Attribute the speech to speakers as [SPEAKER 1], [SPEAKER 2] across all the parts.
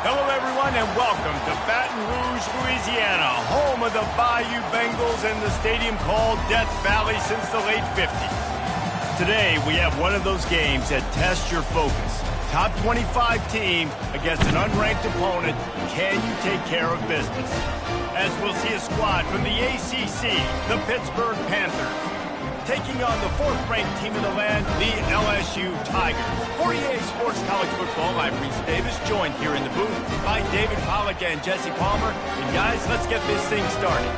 [SPEAKER 1] Hello, everyone, and welcome to Baton Rouge, Louisiana, home of the Bayou Bengals and the stadium called Death Valley since the late 50s. Today, we have one of those games that tests your focus. Top 25 team against an unranked opponent. Can you take care of business? As we'll see a squad from the ACC, the Pittsburgh Panthers, taking on the fourth-ranked team in the land, the LSU Tigers. For EA Sports College Football, I'm Reese Davis, joined here in the booth by David Pollack and Jesse Palmer. And guys, let's get this thing started.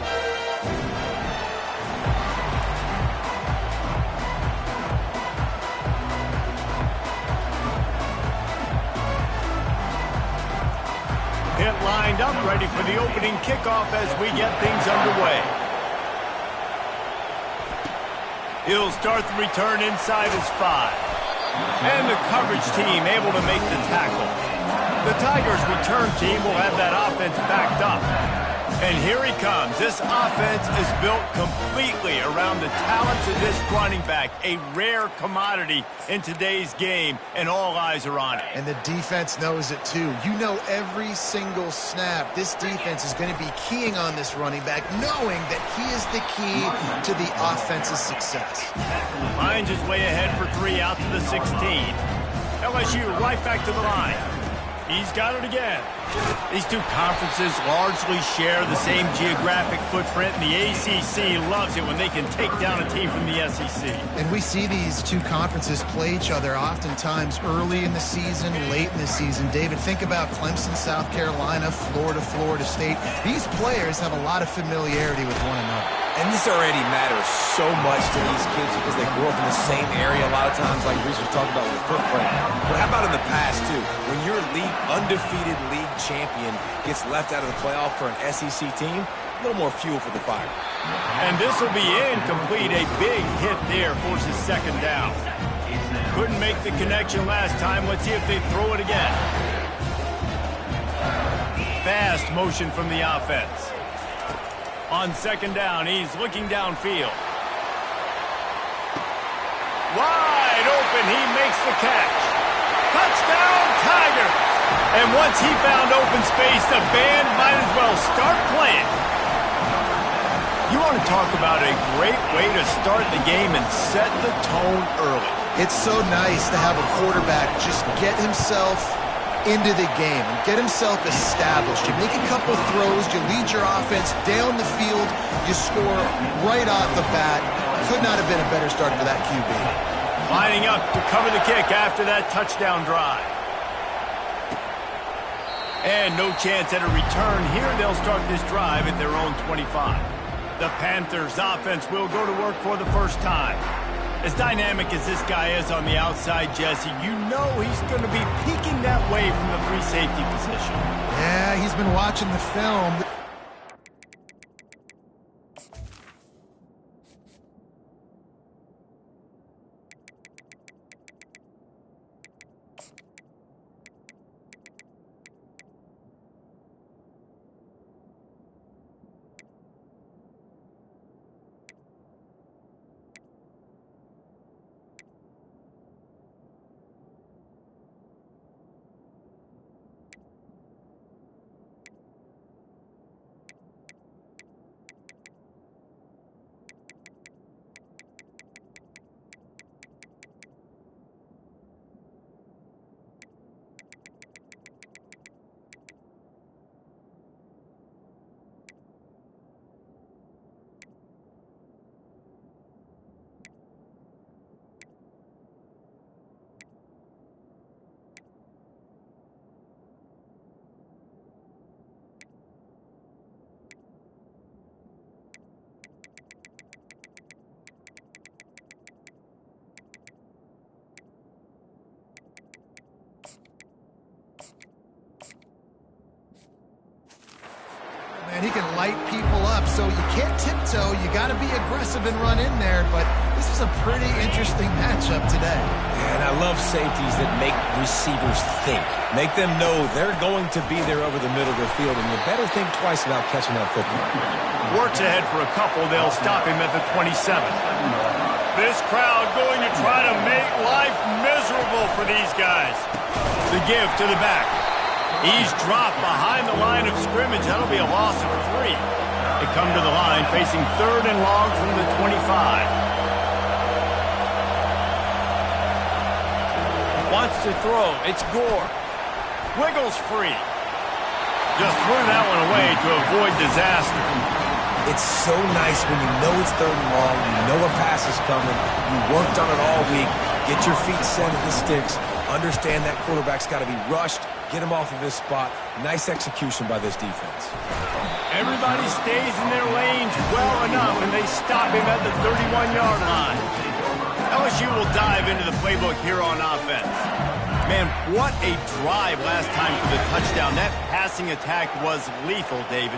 [SPEAKER 1] Pit lined up, ready for the opening kickoff as we get things underway. He'll start the return inside his 5. And the coverage team able to make the tackle. The Tigers' return team will have that offense backed up. And here he comes. This offense is built completely around the talents of this running back, a rare commodity in today's game, and all eyes are on it.
[SPEAKER 2] And the defense knows it too. You know every single snap, this defense is going to be keying on this running back, knowing that he is the key to the offense's success.
[SPEAKER 1] Finds his way ahead for 3 out to the 16. LSU right back to the line. He's got it again. These two conferences largely share the same geographic footprint, and the ACC loves it when they can take down a team from the SEC.
[SPEAKER 2] And we see these two conferences play each other oftentimes early in the season, late in the season. David, think about Clemson, South Carolina, Florida, Florida State. These players have a lot of familiarity with one another.
[SPEAKER 3] And this already matters so much to these kids because they grew up in the same area a lot of times, like Reese was talking about with the footprint. But how about in the past, too? When your undefeated league champion gets left out of the playoff for an SEC team, a little more fuel for the fire.
[SPEAKER 1] And this will be incomplete. A big hit there forces second down. Couldn't make the connection last time. Let's see if they throw it again. Fast motion from the offense. On second down, he's looking downfield. Wide open, he makes the catch. Touchdown, Tiger! And once he found open space, the band might as well start playing. You want to talk about a great way to start the game and set the tone early.
[SPEAKER 2] It's so nice to have a quarterback just get himself into the game and get himself established. You make a couple throws, you lead your offense down the field, you score right off the bat. Could not have been a better start for that QB.
[SPEAKER 1] Lining up to cover the kick after that touchdown drive. And no chance at a return here. They'll start this drive at their own 25. The Panthers offense will go to work for the first time. As dynamic as this guy is on the outside, Jesse, you know he's going to be peeking that way from the free safety position.
[SPEAKER 2] Yeah, he's been watching the film. And he can light people up, so you can't tiptoe. You got to be aggressive and run in there, but this is a pretty interesting matchup today.
[SPEAKER 3] And I love safeties that make receivers think. Make them know they're going to be there over the middle of the field, and you better think twice about catching that football.
[SPEAKER 1] Works ahead for a couple. They'll stop him at the 27. This crowd going to try to make life miserable for these guys. The give to the back. He's dropped behind the line of scrimmage. That'll be a loss of 3. They come to the line facing 3rd and long from the 25. Wants to throw. It's Gore. Wiggles free. Just threw that one away to avoid disaster.
[SPEAKER 3] It's so nice when you know it's 3rd and long, you know a pass is coming, you worked on it all week, get your feet set at the sticks, understand that quarterback's got to be rushed, get him off of his spot. Nice execution by this defense.
[SPEAKER 1] Everybody stays in their lanes well enough, and they stop him at the 31-yard line. LSU will dive into the playbook here on offense. Man, what a drive last time for the touchdown. That passing attack was lethal, David.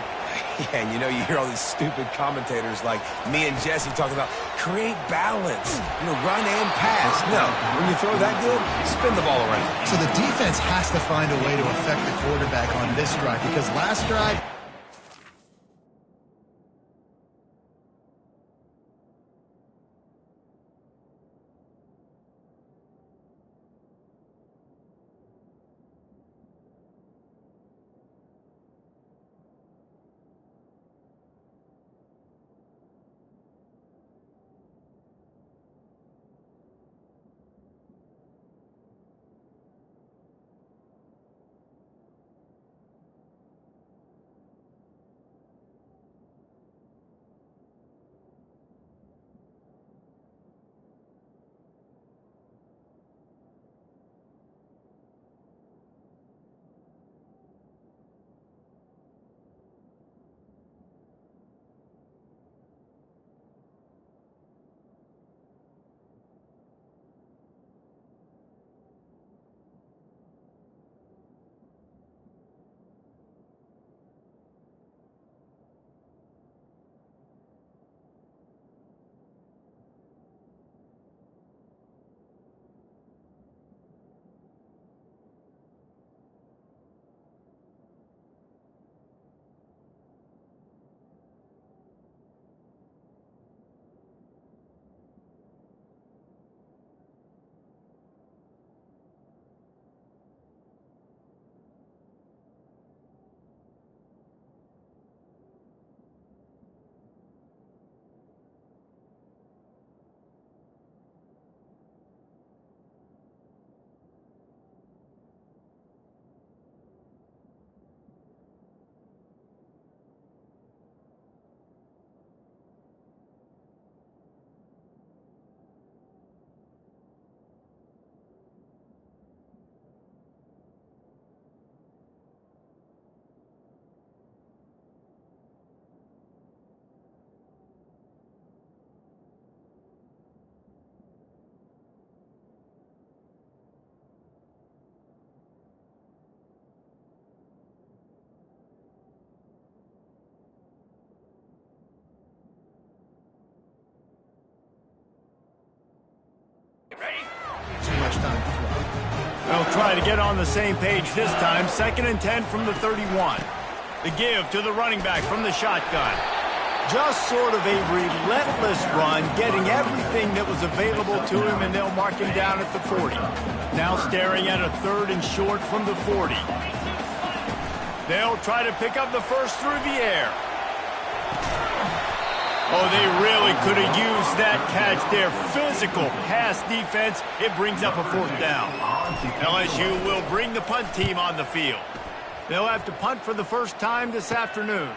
[SPEAKER 3] Yeah, and you hear all these stupid commentators like me and Jesse talking about create balance, run and pass. No, when you throw that good, spin the ball around.
[SPEAKER 2] So the defense has to find a way to affect the quarterback on this drive, because last drive, too much time to throw.
[SPEAKER 1] They'll try to get on the same page this time. 2nd and 10 from the 31. The give to the running back from the shotgun. Just sort of a relentless run, getting everything that was available to him, and they'll mark him down at the 40. Now staring at a 3rd and short from the 40. They'll try to pick up the first through the air. Oh, they really could have used that catch there. Physical pass defense. It brings up a 4th down. LSU will bring the punt team on the field. They'll have to punt for the first time this afternoon.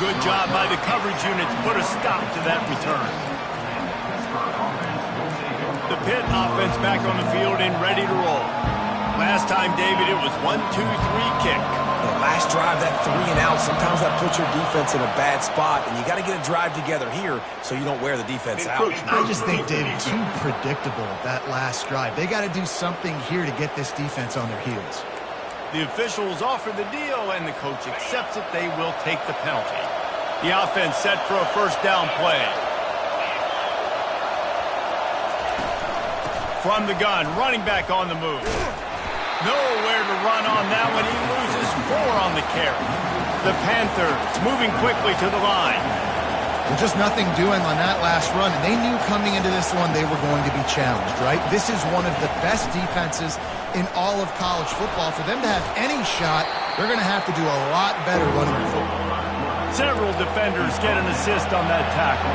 [SPEAKER 1] Good job by the coverage unit to put a stop to that return. The Pitt offense back on the field and ready to roll. Last time, David, it was 1-2-3 kick.
[SPEAKER 3] The last drive, that 3 and out, sometimes that puts your defense in a bad spot, and you got to get a drive together here so you don't wear the defense out.
[SPEAKER 2] I just think, David, too predictable, that last drive. They got to do something here to get this defense on their heels.
[SPEAKER 1] The officials offer the deal, and the coach accepts it. They will take the penalty. The offense set for a first down play. From the gun, running back on the move. Nowhere to run on that one. He loses 4 on the carry. The Panthers moving quickly to the line.
[SPEAKER 2] Well, just nothing doing on that last run, and they knew coming into this one they were going to be challenged, right? This is one of the best defenses in all of college football. For them to have any shot, they're going to have to do a lot better running the football.
[SPEAKER 1] Several defenders get an assist on that tackle.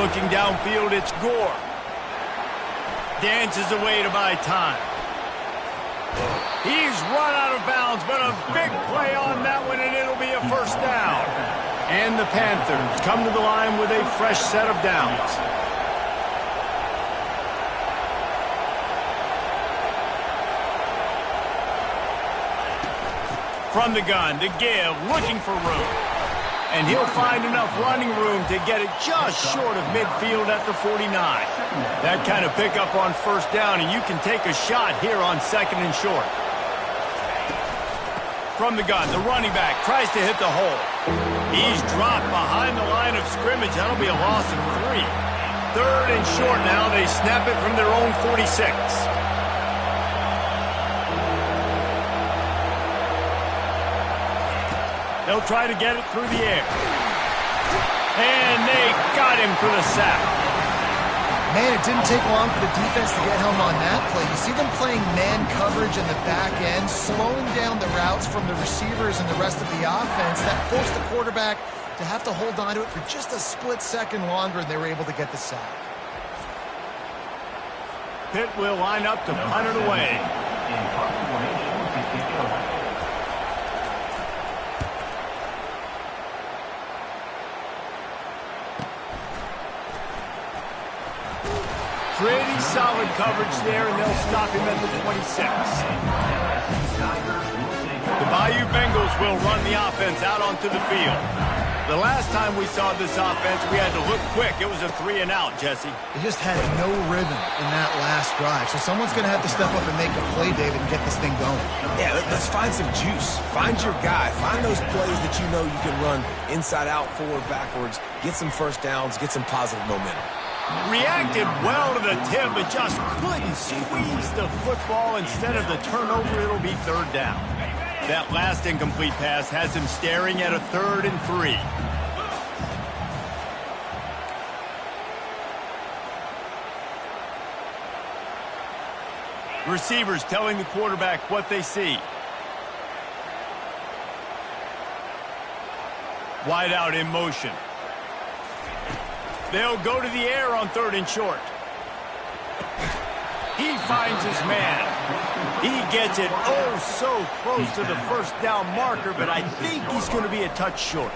[SPEAKER 1] Looking downfield, it's Gore. Dances away to buy time. He's run out of bounds, but a big play on that one, and it'll be a first down. And the Panthers come to the line with a fresh set of downs. From the gun to give, looking for room. And he'll find enough running room to get it just short of midfield at the 49. That kind of pickup on first down, and you can take a shot here on second and short. From the gun, the running back tries to hit the hole. He's dropped behind the line of scrimmage. That'll be a loss of 3. Third and short now. They snap it from their own 46. They'll try to get it through the air. And they got him for the sack.
[SPEAKER 2] Man, it didn't take long for the defense to get home on that play. You see them playing man coverage in the back end, slowing down the routes from the receivers and the rest of the offense. That forced the quarterback to have to hold on to it for just a split second longer, and they were able to get the sack.
[SPEAKER 1] Pitt will line up to punt it away. Pretty solid coverage there, and they'll stop him at the 26. The Bayou Bengals will run the offense out onto the field. The last time we saw this offense, we had to look quick. It was a 3-and-out, Jesse.
[SPEAKER 2] They just had no rhythm in that last drive. So someone's going to have to step up and make a play, David, and get this thing going.
[SPEAKER 3] Yeah, let's find some juice. Find your guy. Find those plays that you know you can run inside out, forward, backwards. Get some first downs. Get some positive momentum.
[SPEAKER 1] Reacted well to the tip, but just couldn't squeeze the football. Instead of the turnover, it'll be third down. That last incomplete pass has him staring at a 3rd and 3. Receivers telling the quarterback what they see. Wide out in motion. They'll go to the air on 3rd and short. He finds his man. He gets it oh so close to the first down marker, but I think he's going to be a touch short.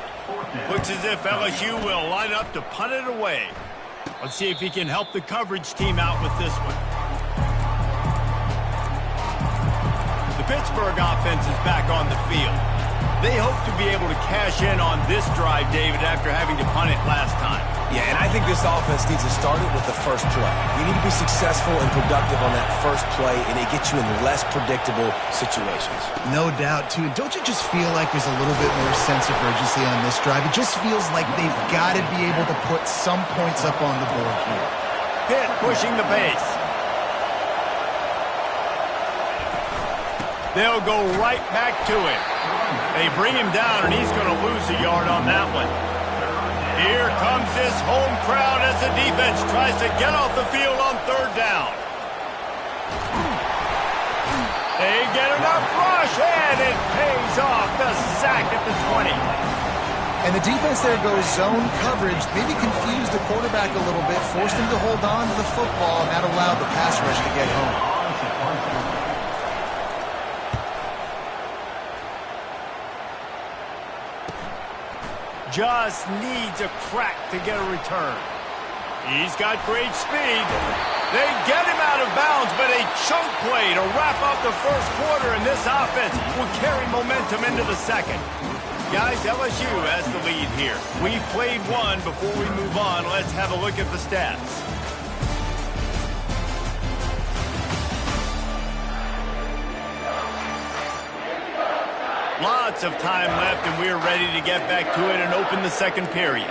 [SPEAKER 1] Looks as if LSU will line up to punt it away. Let's see if he can help the coverage team out with this one. The Pittsburgh offense is back on the field. They hope to be able to cash in on this drive, David, after having to punt it last time.
[SPEAKER 3] Yeah, and I think this offense needs to start it with the first play. You need to be successful and productive on that first play, and it gets you in less predictable situations.
[SPEAKER 2] No doubt, too. Don't you just feel like there's a little bit more sense of urgency on this drive? It just feels like they've got to be able to put some points up on the board here.
[SPEAKER 1] Pitt pushing the pace. They'll go right back to it. They bring him down, and he's going to lose a yard on that one. Here comes this home crowd as the defense tries to get off the field on 3rd down. They get enough rush, and it pays off. The sack at the 20.
[SPEAKER 2] And the defense there goes zone coverage, maybe confused the quarterback a little bit, forced him to hold on to the football, and that allowed the pass rush to get home.
[SPEAKER 1] Just needs a crack to get a return. He's got great speed. They get him out of bounds, but a chunk play to wrap up the first quarter, and this offense will carry momentum into the second. Guys, LSU has the lead here. We've played one. Before we move on, let's have a look at the stats. Lots of time left, and we're ready to get back to it and open the second period.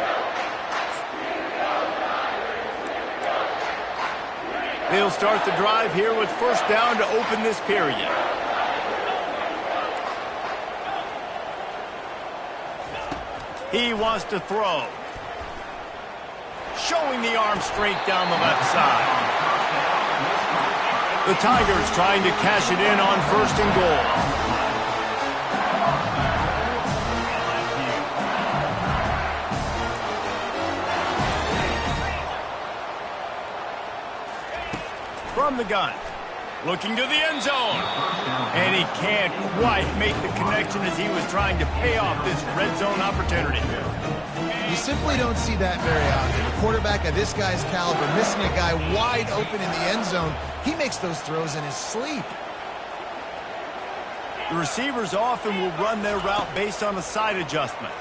[SPEAKER 1] They'll start the drive here with first down to open this period. He wants to throw. showing the arm strength down the left side. The Tigers trying to cash it in on 1st and goal. From the gun, looking to the end zone. And he can't quite make the connection as he was trying to pay off this red zone opportunity.
[SPEAKER 2] You simply don't see that very often. A quarterback of this guy's caliber missing a guy wide open in the end zone. He makes those throws in his sleep.
[SPEAKER 1] The receivers often will run their route based on a side adjustment.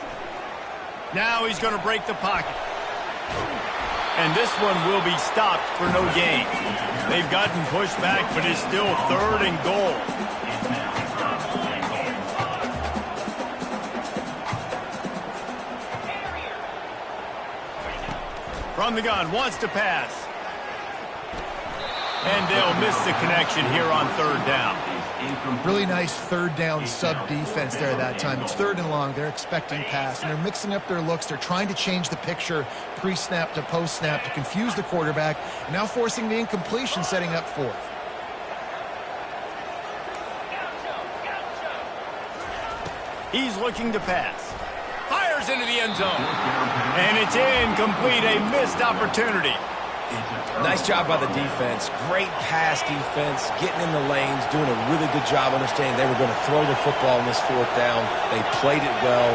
[SPEAKER 1] Now he's going to break the pocket. And this one will be stopped for no gain. They've gotten pushed back, but it's still 3rd and goal. From the gun, wants to pass. And they'll miss the connection here on 3rd down.
[SPEAKER 2] Really nice 3rd down sub-defense there that time. It's 3rd and long. They're expecting pass, and they're mixing up their looks. They're trying to change the picture pre-snap to post-snap to confuse the quarterback, and now forcing the incompletion, setting up 4th.
[SPEAKER 1] He's looking to pass. Fires into the end zone. And it's incomplete, a missed opportunity.
[SPEAKER 3] Nice job by the defense. Great pass defense, getting in the lanes, doing a really good job understanding they were going to throw the football on this 4th down. They played it well.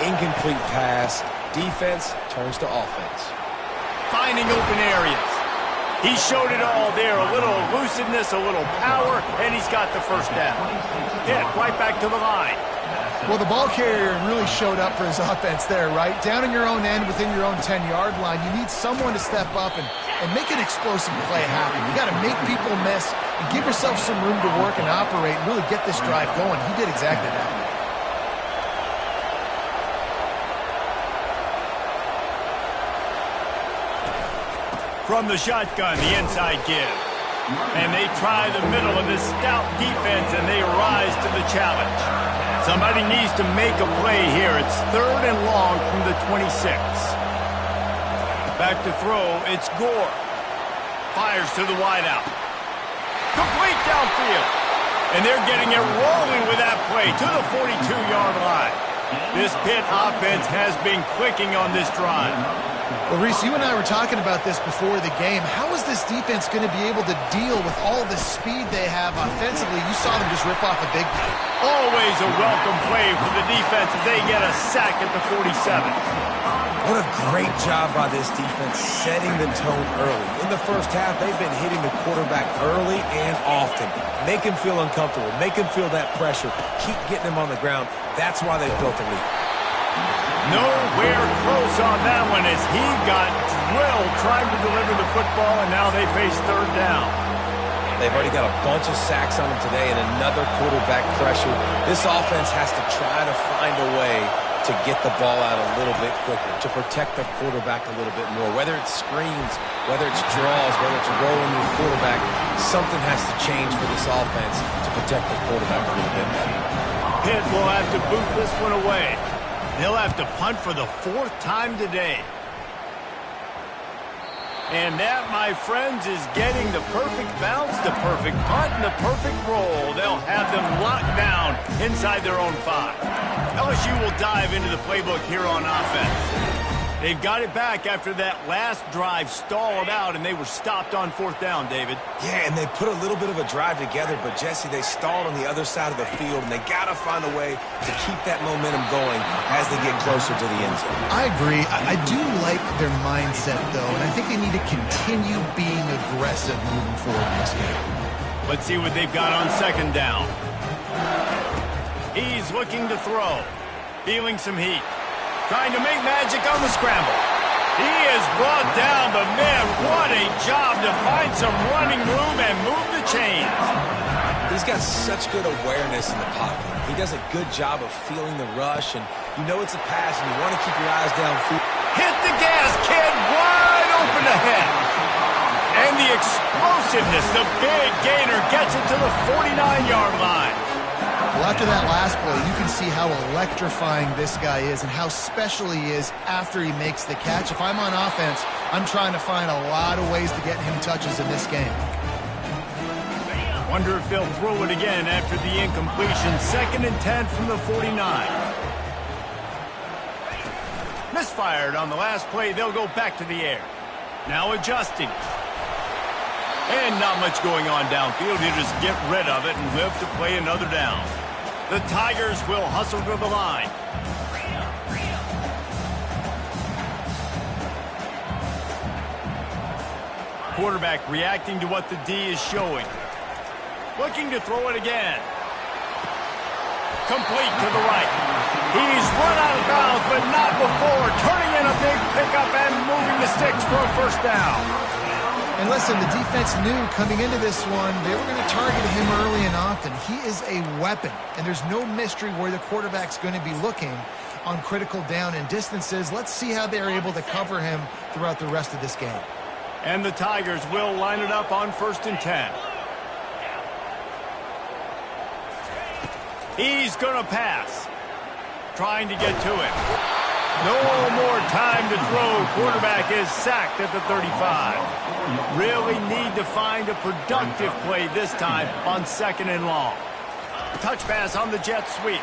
[SPEAKER 3] Incomplete pass. Defense turns to offense.
[SPEAKER 1] Finding open areas. He showed it all there. A little elusiveness, a little power, and he's got the 1st down. Hit right back to the line.
[SPEAKER 2] Well, the ball carrier really showed up for his offense there, right? Down in your own end, within your own 10-yard line, you need someone to step up and make an explosive play happen. You got to make people miss and give yourself some room to work and operate and really get this drive going. He did exactly that.
[SPEAKER 1] From the shotgun, the inside give. And they try the middle of this stout defense, and they rise to the challenge. Somebody needs to make a play here. It's 3rd and long from the 26. Back to throw, it's Gore. Fires to the wideout. Complete downfield. And they're getting it rolling with that play to the 42-yard line. This Pitt offense has been clicking on this drive.
[SPEAKER 2] Well, Reese, you and I were talking about this before the game. How is this defense going to be able to deal with all the speed they have offensively? You saw them just rip off a big play.
[SPEAKER 1] Always a welcome play for the defense as they get a sack at the 47.
[SPEAKER 3] What a great job by this defense setting the tone early. In the 1st half, they've been hitting the quarterback early and often. Make him feel uncomfortable. Make him feel that pressure. Keep getting him on the ground. That's why they've built a lead.
[SPEAKER 1] Nowhere close on that one as he got drilled trying to deliver the football, and now they face 3rd down.
[SPEAKER 3] They've already got a bunch of sacks on them today and another quarterback pressure. This offense has to try to find a way to get the ball out a little bit quicker, to protect the quarterback a little bit more. Whether it's screens, whether it's draws, whether it's rolling your quarterback, something has to change for this offense to protect the quarterback a little bit better.
[SPEAKER 1] Pitt will have to boot this one away. They'll have to punt for the 4th time today. And that, my friends, is getting the perfect bounce, the perfect punt, and the perfect roll. They'll have them locked down inside their own 5. LSU will dive into the playbook here on offense. They've got it back after that last drive stalled out, and they were stopped on 4th down, David.
[SPEAKER 3] Yeah, and they put a little bit of a drive together, but, Jesse, they stalled on the other side of the field, and they got to find a way to keep that momentum going as they get closer to the end zone.
[SPEAKER 2] I agree. I do like their mindset, though, and I think they need to continue being aggressive moving forward in this game.
[SPEAKER 1] Let's see what they've got on 2nd down. He's looking to throw, feeling some heat. Trying to make magic on the scramble. He has brought down the man. What a job to find some running room and move the chains.
[SPEAKER 3] He's got such good awareness in the pocket. He does a good job of feeling the rush, and you know it's a pass, and you want to keep your eyes downfield.
[SPEAKER 1] Hit the gas, kid. Wide open ahead. And the explosiveness, the big gainer gets it to the 49-yard line.
[SPEAKER 2] Well, after that last play, you can see how electrifying this guy is and how special he is after he makes the catch. If I'm on offense, I'm trying to find a lot of ways to get him touches in this game.
[SPEAKER 1] Wonder if they'll throw it again after the incompletion. 2nd and 10 from the 49. Misfired on the last play. They'll go back to the air. Now adjusting. And not much going on downfield. He'll just get rid of it and live to play another down. The Tigers will hustle to the line. Quarterback reacting to what the D is showing. Looking to throw it again. Complete to the right. He's run out of bounds, but not before. Turning in a big pickup and moving the sticks for a first down.
[SPEAKER 2] And listen, the defense knew coming into this one, they were going to target him early and often. He is a weapon, and there's no mystery where the quarterback's going to be looking on critical down and distances. Let's see how they're able to cover him throughout the rest of this game.
[SPEAKER 1] And the Tigers will line it up on 1st and 10. He's going to pass. Trying to get to it. No more time to throw. Quarterback is sacked at the 35. Really need to find a productive play this time on 2nd and long. Touch pass on the jet sweep.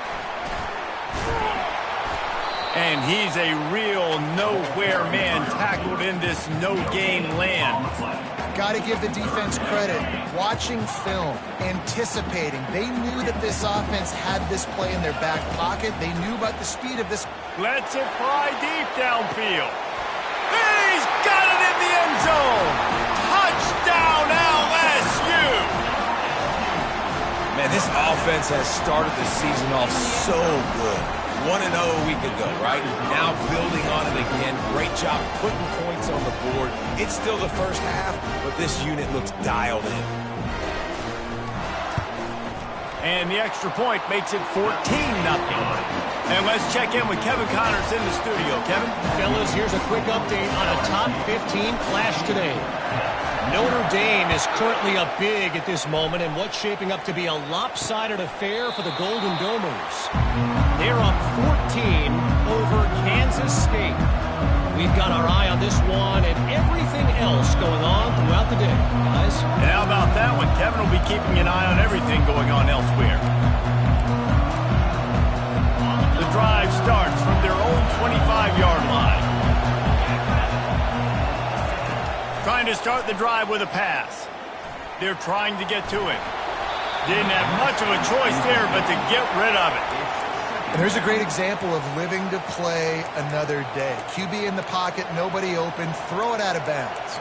[SPEAKER 1] And he's a real nowhere man tackled in this no-gain land.
[SPEAKER 2] Got to give the defense credit. Watching film, anticipating. They knew that this offense had this play in their back pocket. They knew about the speed of this.
[SPEAKER 1] Lets it fly deep downfield. He's got it in the end zone. Touchdown LSU.
[SPEAKER 3] Man, this offense has started the season off so good. 1-0 a week ago, right? Now building on it again. Great job putting points on the board. It's still the first half, but this unit looks dialed in.
[SPEAKER 1] And the extra point makes it 14-0. And let's check in with Kevin Connors in the studio. Kevin?
[SPEAKER 4] Fellas, here's a quick update on a top 15 clash today. Notre Dame is currently up big at this moment in what's shaping up to be a lopsided affair for the Golden Domers. They're up 14 over Kansas State. We've got our eye on this one and everything else going on throughout the day, guys.
[SPEAKER 1] And how about that one? Kevin will be keeping an eye on everything going on elsewhere. The drive starts from their own 25-yard line. Trying to start the drive with a pass. They're trying to get to it. Didn't have much of a choice there, but to get rid of it.
[SPEAKER 2] And there's a great example of living to play another day. QB in the pocket, nobody open, throw it out of bounds.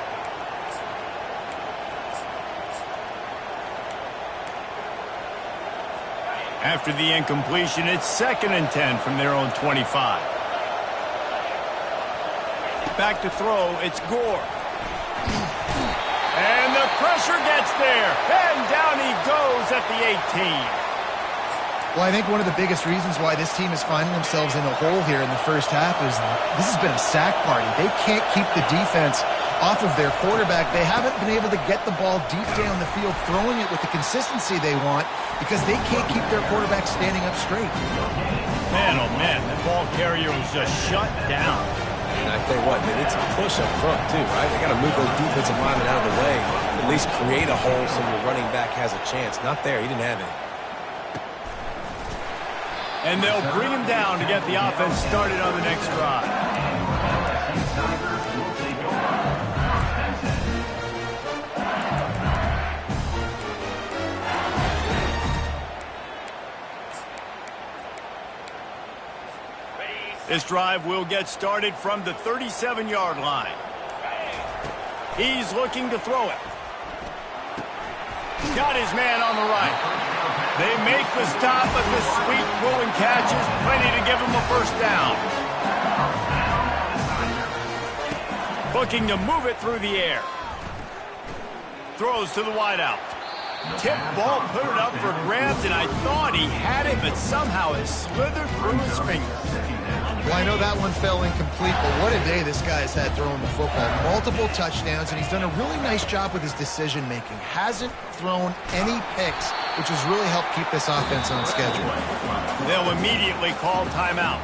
[SPEAKER 1] After the incompletion, it's 2nd and 10 from their own 25. Back to throw, it's Gore. And the pressure gets there. And down he goes at the 18.
[SPEAKER 2] Well, I think one of the biggest reasons why this team is finding themselves in a hole here in the first half is this has been a sack party. They can't keep the defense off of their quarterback. They haven't been able to get the ball deep down the field, throwing it with the consistency they want because they can't keep their quarterback standing up straight.
[SPEAKER 1] Man, oh man, the ball carrier was just shut down.
[SPEAKER 3] And I tell you what, man, it's a push up front too, right? They got to move those defensive linemen out of the way, at least create a hole so your running back has a chance. Not there, he didn't have any.
[SPEAKER 1] And they'll bring him down to get the offense started on the next drive. This drive will get started from the 37-yard line. He's looking to throw it. Got his man on the right. They make the stop, but the sweet throw and catch is plenty to give him a first down. Looking to move it through the air. Throws to the wideout. Tip ball, put it up for grabs, and I thought he had it, but somehow it slithered through his fingers.
[SPEAKER 2] Well, I know that one fell incomplete, but what a day this guy has had throwing the football. Multiple touchdowns, and he's done a really nice job with his decision-making. Hasn't thrown any picks, which has really helped keep this offense on schedule.
[SPEAKER 1] They'll immediately call timeout.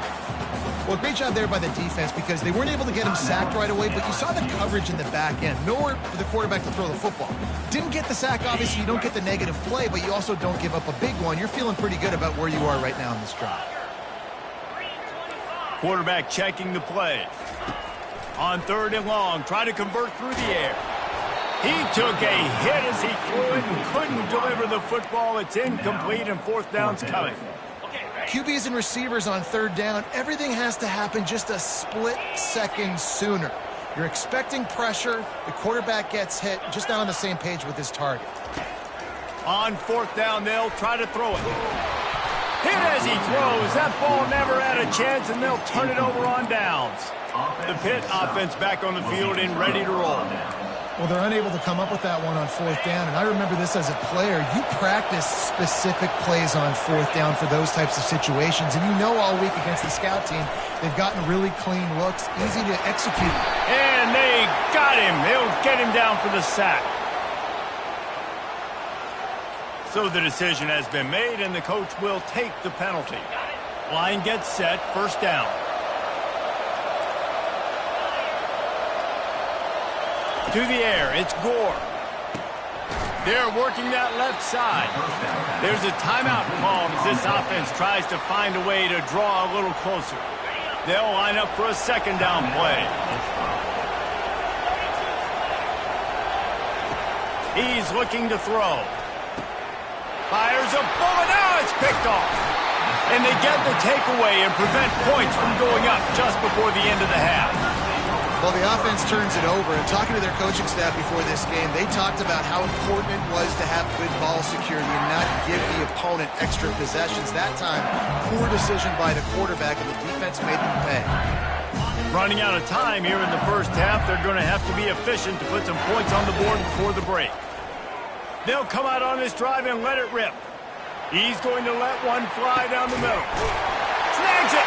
[SPEAKER 2] Well, great job there by the defense because they weren't able to get him sacked right away, but you saw the coverage in the back end. Nowhere for the quarterback to throw the football. Didn't get the sack, obviously. You don't get the negative play, but you also don't give up a big one. You're feeling pretty good about where you are right now in this drive.
[SPEAKER 1] Quarterback checking the play. On 3rd and long, try to convert through the air. He took a hit as he threw it and couldn't deliver the football. It's incomplete, and 4th down's coming.
[SPEAKER 2] QBs and receivers on 3rd down, everything has to happen just a split second sooner. You're expecting pressure, the quarterback gets hit, just not on the same page with his target.
[SPEAKER 1] On 4th down, they'll try to throw it. Hit as he throws. That ball never had a chance, and they'll turn it over on downs. The Pitt offense back on the field and ready to roll.
[SPEAKER 2] Well, they're unable to come up with that one on 4th down, and I remember this as a player. You practice specific plays on 4th down for those types of situations, and you know all week against the scout team, they've gotten really clean looks, easy to execute.
[SPEAKER 1] And they got him. They'll get him down for the sack. So the decision has been made, and the coach will take the penalty. Line gets set, 1st down. To the air, it's Gore. They're working that left side. There's a timeout called as this offense tries to find a way to draw a little closer. They'll line up for a 2nd down play. He's looking to throw. Fires a bullet. Oh, it's picked off. And they get the takeaway and prevent points from going up just before the end of the half.
[SPEAKER 2] Well, the offense turns it over, and talking to their coaching staff before this game, they talked about how important it was to have good ball security and not give the opponent extra possessions. That time, poor decision by the quarterback, and the defense made them pay.
[SPEAKER 1] Running out of time here in the 1st half, they're going to have to be efficient to put some points on the board before the break. They'll come out on this drive and let it rip. He's going to let one fly down the middle. Snags it!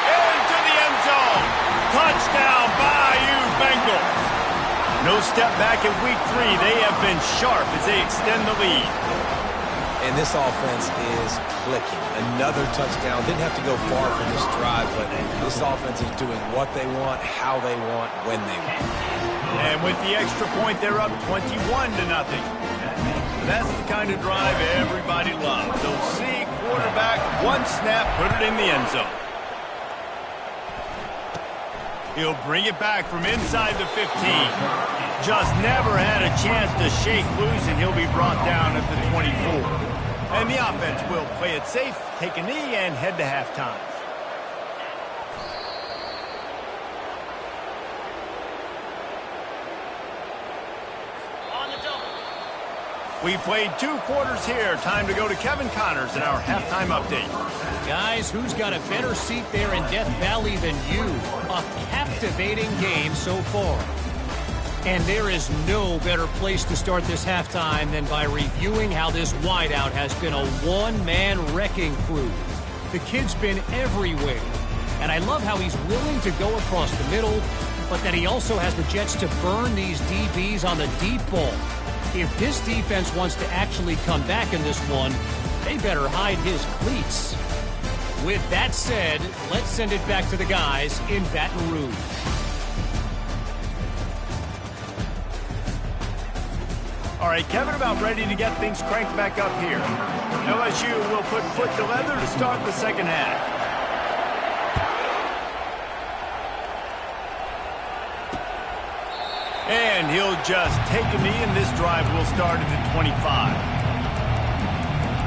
[SPEAKER 1] Into the end zone! Touchdown, Bayou Bengals! No step back in week 3. They have been sharp as they extend the lead.
[SPEAKER 3] And this offense is clicking. Another touchdown. Didn't have to go far for this drive, but this offense is doing what they want, how they want, when they want.
[SPEAKER 1] And with the extra point, they're up 21-0. That's the kind of drive everybody loves. So see quarterback, one snap, put it in the end zone. He'll bring it back from inside the 15. Just never had a chance to shake loose, and he'll be brought down at the 24. And the offense will play it safe, take a knee, and head to halftime. We played 2 quarters here. Time to go to Kevin Connors in our halftime update.
[SPEAKER 4] Guys, who's got a better seat there in Death Valley than you? A captivating game so far. And there is no better place to start this halftime than by reviewing how this wideout has been a one-man wrecking crew. The kid's been everywhere. And I love how he's willing to go across the middle, but that he also has the jets to burn these DBs on the deep ball. If this defense wants to actually come back in this one, they better hide his cleats. With that said, let's send it back to the guys in Baton Rouge.
[SPEAKER 1] All right, Kevin, about ready to get things cranked back up here. LSU will put foot to leather to start the 2nd half. And he'll just take a knee, and this drive will start at the 25.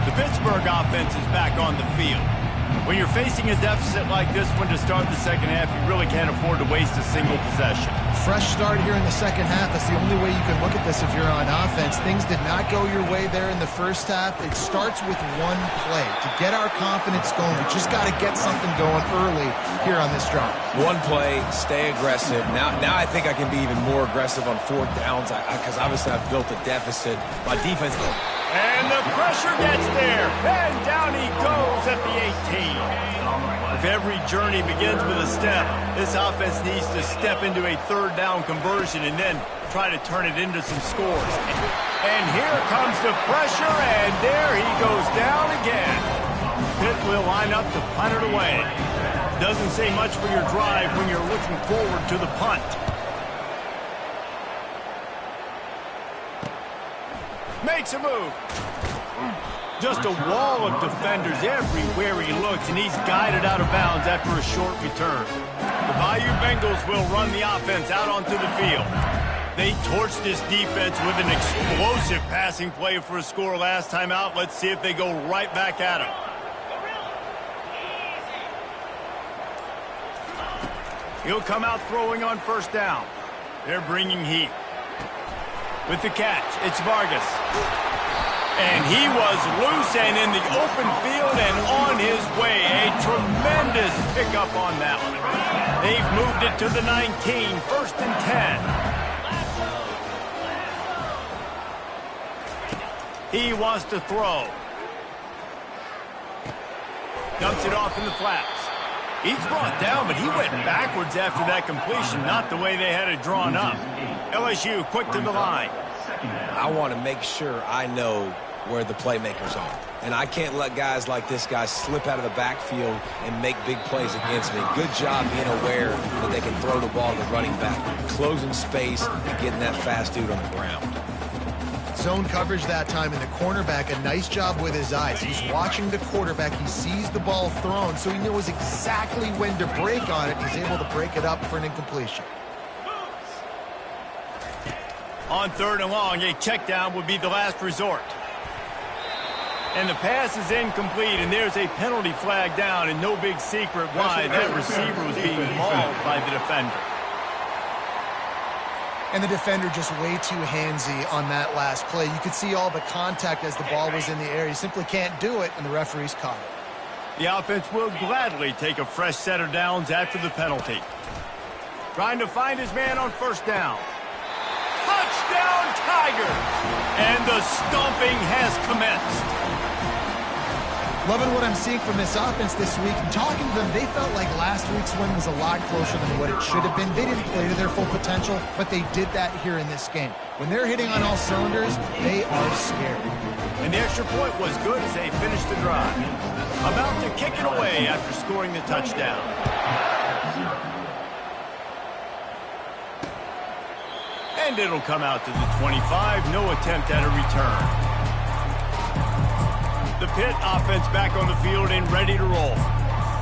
[SPEAKER 1] The Pittsburgh offense is back on the field. When you're facing a deficit like this one to start the 2nd half, you really can't afford to waste a single possession.
[SPEAKER 2] fresh start here in the second half. That's the only way you can look at this if you're on offense. Things did not go your way there in the first half. It starts with one play. To get our confidence going, we just got to get something going early here on this drive.
[SPEAKER 3] One play, stay aggressive. Now I think I can be even more aggressive on fourth downs because obviously I've built a deficit. My defense...
[SPEAKER 1] And the pressure gets there. And down he goes at the 18. If every journey begins with a step, this offense needs to step into a third down conversion and then try to turn it into some scores. And here comes the pressure, and there he goes down again. Pitt will line up to punt it away. Doesn't say much for your drive when you're looking forward to the punt. Makes a move. Just a wall of defenders everywhere he looks, and he's guided out of bounds after a short return. The Bayou Bengals will run the offense out onto the field. They torched this defense with an explosive passing play for a score last time out. Let's see if they go right back at him. He'll come out throwing on first down. They're bringing heat. With the catch, it's Vargas. And he was loose and in the open field and on his way. A tremendous pickup on that one. They've moved it to the 19, first and 10. He wants to throw. Dumps it off in the flaps. He's brought down, but he went backwards after that completion, not the way they had it drawn up. LSU quick to the line.
[SPEAKER 3] I want to make sure I know where the playmakers are. And I can't let guys like this guy slip out of the backfield and make big plays against me. Good job being aware that they can throw the ball to the running back, closing space and getting that fast dude on the ground.
[SPEAKER 2] Zone coverage that time, and the cornerback, a nice job with his eyes. He's watching the quarterback. He sees the ball thrown, so he knows exactly when to break on it. He's able to break it up for an incompletion.
[SPEAKER 1] On third and long, a check down would be the last resort. And the pass is incomplete, and there's a penalty flag down, and no big secret why that receiver was being mauled by the defender.
[SPEAKER 2] And the defender just way too handsy on that last play. You could see all the contact as the ball was in the air. He simply can't do it, and the referee's caught it.
[SPEAKER 1] The offense will gladly take a fresh set of downs after the penalty. Trying to find his man on first down. Touchdown, Tigers! And the stomping has commenced.
[SPEAKER 2] Loving what I'm seeing from this offense this week. Talking to them, they felt like last week's win was a lot closer than what it should have been. They didn't play to their full potential, but they did that here in this game. When they're hitting on all cylinders, they are scary.
[SPEAKER 1] And the extra point was good as they finished the drive. About to kick it away after scoring the touchdown. And it'll come out to the 25. No attempt at a return. The Pitt offense back on the field and ready to roll.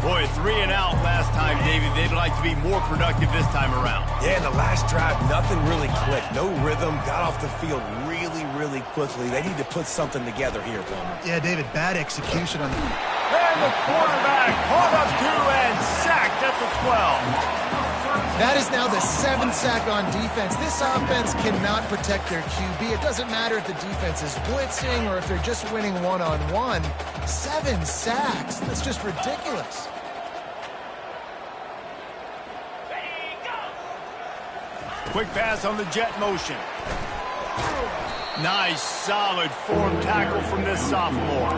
[SPEAKER 1] Boy, 3 and out last time, David. They'd like to be more productive this time around.
[SPEAKER 3] Yeah, in the last drive, nothing really clicked. No rhythm, got off the field really quickly. They need to put something together here, Palmer.
[SPEAKER 2] Yeah, David, bad execution on the...
[SPEAKER 1] And the quarterback caught up to and sacked at the 12.
[SPEAKER 2] That is now the 7th sack on defense. This offense cannot protect their QB. It doesn't matter if the defense is blitzing or if they're just winning one-on-one. 7 sacks. That's just ridiculous.
[SPEAKER 1] Quick pass on the jet motion. Nice, solid form tackle from this sophomore.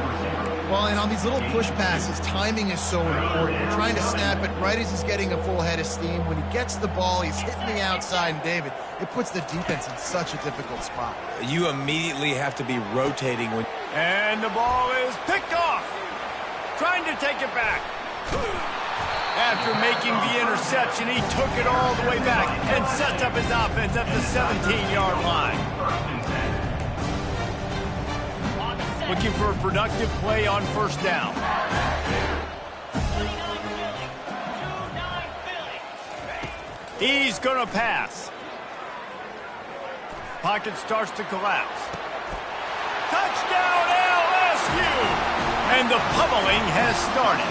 [SPEAKER 2] Well, and on these little push passes, timing is so important. You're trying to snap it right as he's getting a full head of steam. When he gets the ball, he's hitting the outside, and David, it puts the defense in such a difficult spot.
[SPEAKER 3] You immediately have to be rotating when...
[SPEAKER 1] And the ball is picked off. Trying to take it back. After making the interception, he took it all the way back and sets up his offense at the 17-yard line. Looking for a productive play on first down. He's going to pass. Pocket starts to collapse. Touchdown, LSU! And the pummeling has started.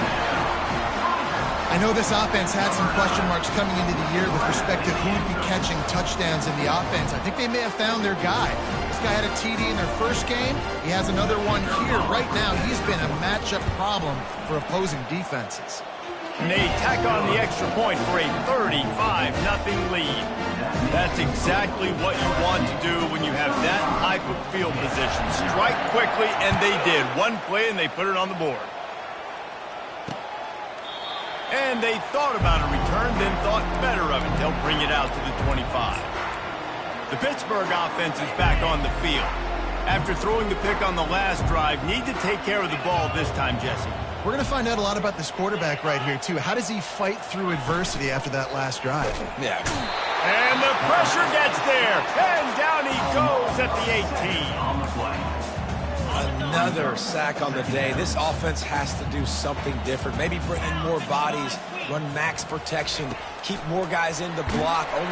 [SPEAKER 2] I know this offense had some question marks coming into the year with respect to who would be catching touchdowns in the offense. I think they may have found their guy. This guy had a TD in their first game. He has another one here. Right now, he's been a matchup problem for opposing defenses.
[SPEAKER 1] And they tack on the extra point for a 35-0 lead. That's exactly what you want to do when you have that type of field position. Strike quickly, and they did. One play, and they put it on the board. And they thought about a return, then thought better of it. They'll bring it out to the 25. The Pittsburgh offense is back on the field. After throwing the pick on the last drive, need to take care of the ball this time, Jesse.
[SPEAKER 2] We're going to find out a lot about this quarterback right here, too. How does he fight through adversity after that last drive?
[SPEAKER 3] Yeah.
[SPEAKER 1] And the pressure gets there. And down he goes at the 18.
[SPEAKER 3] Another sack on the day. This offense has to do something different. Maybe bring in more bodies, run max protection, keep more guys in the block.
[SPEAKER 1] And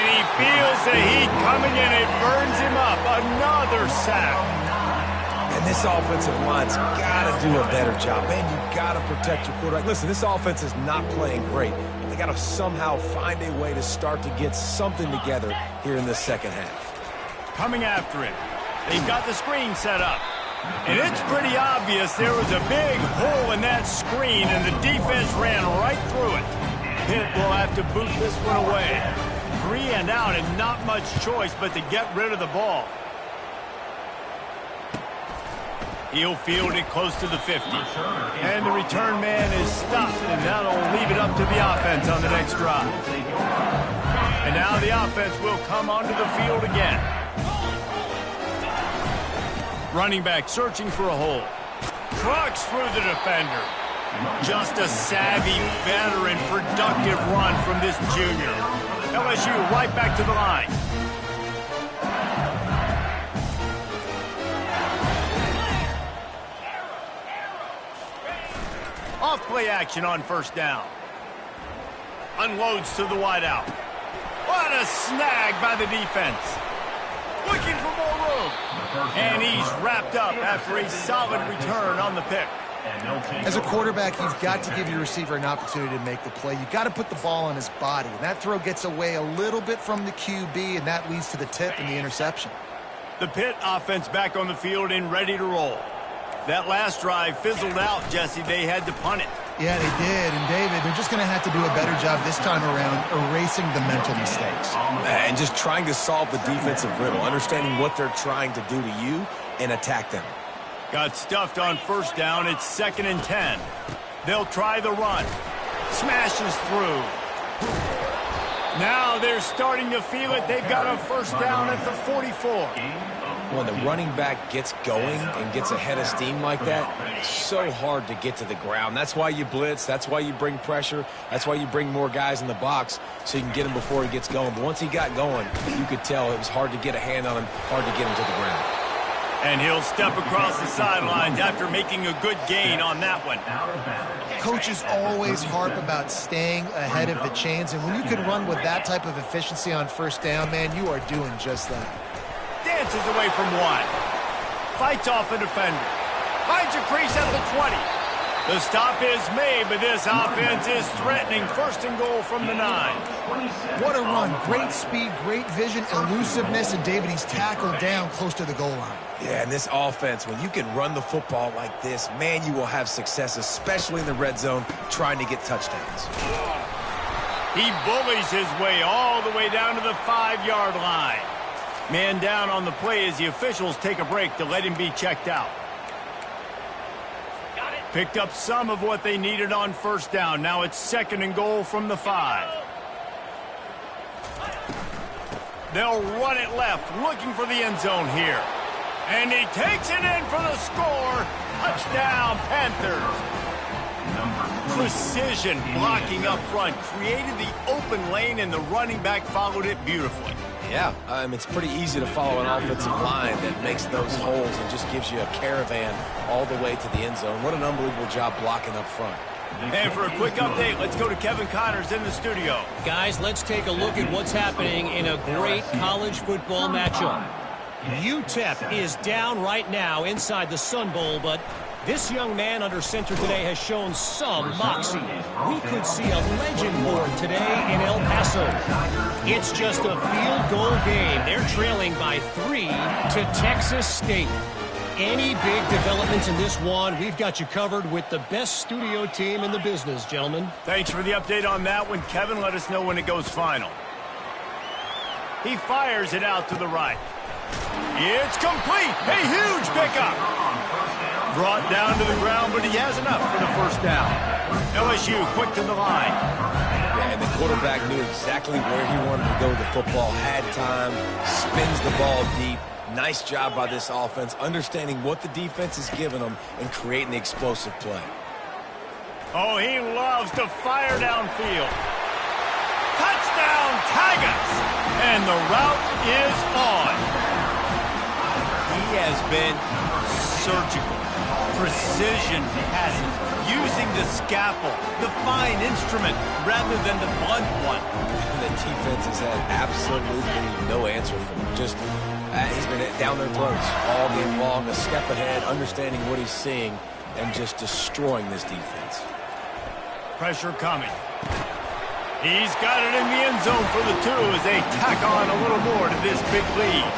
[SPEAKER 1] he feels the heat coming in. It burns him up. Another sack.
[SPEAKER 3] And this offensive line's got to do a better job. Man, you got to protect your quarterback. Listen, this offense is not playing great. They got to somehow find a way to start to get something together here in the second half.
[SPEAKER 1] Coming after it. They've got the screen set up. And it's pretty obvious there was a big hole in that screen, and the defense ran right through it. Pitt will have to boot this one away. 3 and out, and not much choice but to get rid of the ball. He'll field it close to the 50. And the return man is stopped, and that'll leave it up to the offense on the next drive. And now the offense will come onto the field again. Running back searching for a hole. Trucks through the defender. Just a savvy, veteran, productive run from this junior. LSU right back to the line. Off play action on first down. Unloads to the wideout. What a snag by the defense. Looking for more room. And he's wrapped up after a solid return on the pick.
[SPEAKER 2] As a quarterback, you've got to give your receiver an opportunity to make the play. You've got to put the ball on his body. And that throw gets away a little bit from the QB, and that leads to the tip and the interception.
[SPEAKER 1] The Pitt offense back on the field and ready to roll. That last drive fizzled out, Jesse. They had to punt it.
[SPEAKER 2] Yeah, they did. And, David, they're just going to have to do a better job this time around erasing the mental mistakes.
[SPEAKER 3] And just trying to solve the defensive riddle, understanding what they're trying to do to you and attack them.
[SPEAKER 1] Got stuffed on first down. It's 2nd and 10. They'll try the run. Smashes through. Now they're starting to feel it. They've got a first down at the 44.
[SPEAKER 3] When the running back gets going and gets ahead of steam like that, it's so hard to get to the ground. That's why you blitz. That's why you bring pressure. That's why you bring more guys in the box so you can get him before he gets going. But once he got going, you could tell it was hard to get a hand on him, hard to get him to the ground.
[SPEAKER 1] And he'll step across the sidelines after making a good gain on that one.
[SPEAKER 2] Coaches always harp about staying ahead of the chains, and when you can run with that type of efficiency on first down, man, you are doing just that.
[SPEAKER 1] Dances away from one. Fights off a defender. Finds a crease at the 20. The stop is made, but this offense is threatening. 1st and goal from the 9.
[SPEAKER 2] What a run. Great speed, great vision, elusiveness, and David, he's tackled down close to the goal line.
[SPEAKER 3] Yeah, and this offense, when you can run the football like this, man, you will have success, especially in the red zone, trying to get touchdowns.
[SPEAKER 1] He bullies his way all the way down to the 5-yard line. Man down on the play as the officials take a break to let him be checked out. Picked up some of what they needed on first down. Now it's 2nd and goal from the 5. They'll run it left, looking for the end zone here. And he takes it in for the score. Touchdown, Panthers. Precision blocking up front created the open lane, and the running back followed it beautifully.
[SPEAKER 3] Yeah, it's pretty easy to follow an offensive line that makes those holes and just gives you a caravan all the way to the end zone. What an unbelievable job blocking up front.
[SPEAKER 1] And for a quick update, let's go to Kevin Connors in the studio.
[SPEAKER 4] Guys, let's take a look at what's happening in a great college football matchup. UTEP is down right now inside the Sun Bowl, but This young man under center today has shown some moxie. We could see a legend born today in El Paso. It's just a field goal game. They're trailing by 3 to Texas State. Any big developments in this one, we've got you covered with the best studio team in the business, gentlemen.
[SPEAKER 1] Thanks for the update on that one, Kevin. Let us know when it goes final. He fires it out to the right. It's complete. A huge pickup. Brought down to the ground, but he has enough for the first down. LSU quick to the line.
[SPEAKER 3] Yeah, and the quarterback knew exactly where he wanted to go with the football, had time, spins the ball deep. Nice job by this offense, understanding what the defense is giving them and creating the explosive play.
[SPEAKER 1] Oh, he loves to fire downfield. Touchdown, Tigers! And the route is on. He has been surgical. Precision passes, using the scalpel, the fine instrument, rather than the blunt one.
[SPEAKER 3] The defense has had absolutely no answer for him. Just, he's been down their throats all game long, a step ahead, understanding what he's seeing, and just destroying this defense.
[SPEAKER 1] Pressure coming. He's got it in the end zone for the 2 as they tack on a little more to this big lead.